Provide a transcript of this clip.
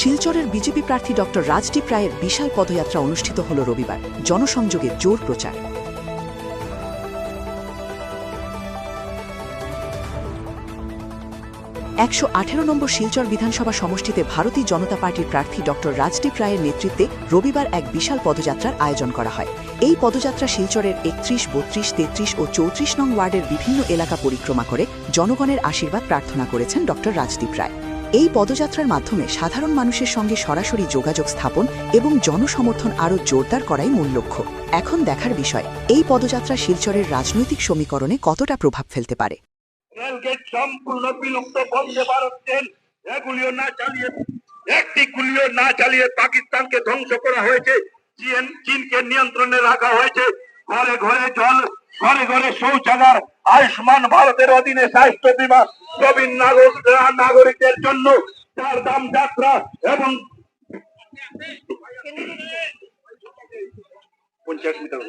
শিলচরের বিজেপি প্রার্থী ডক্টর রাজদীপ রায়ের বিশাল পদযাত্রা অনুষ্ঠিত হল রবিবার। জনসংযোগে জোর প্রচার। ১১৮ নম্বর শিলচর বিধানসভা সমষ্টিতে ভারতীয় জনতা পার্টির প্রার্থী ডক্টর রাজদীপ রায়ের নেতৃত্বে রবিবার এক বিশাল পদযাত্রার আয়োজন করা হয়। এই পদযাত্রা শিলচরের ৩১, ৩২, ৩৩ ও ৩৪ নং ওয়ার্ডের বিভিন্ন এলাকা পরিক্রমা করে জনগণের আশীর্বাদ প্রার্থনা করেছেন ডক্টর রাজদীপ রায়। এই পদযাত্রার মাধ্যমে সাধারণ মানুষের সঙ্গে সরাসরি যোগাযোগ স্থাপন এবং জনসমর্থন আরও জোরদার করাই মূল লক্ষ্য। এখন দেখার বিষয়, এই পদযাত্রা শিলচরের রাজনৈতিক সমীকরণে কতটা প্রভাব ফেলতে পারে। রেলগেট সম্পূর্ণ বিলুপ্ত, বন্দে ভারত ট্রেন একটি গুলিও না চালিয়ে পাকিস্তানকে ধ্বংস করা হয়েছে, চীনকে নিয়ন্ত্রণে রাখা হয়েছে। ঘরে ঘরে জল, ঘরে ঘরে শৌচাগার, আয়ুষ্মান ভারতের অধীনে স্বাস্থ্য বীমা, প্রবীণ নাগরিকদের জন্য চার ধাম যাত্রা এবং 50 মিটার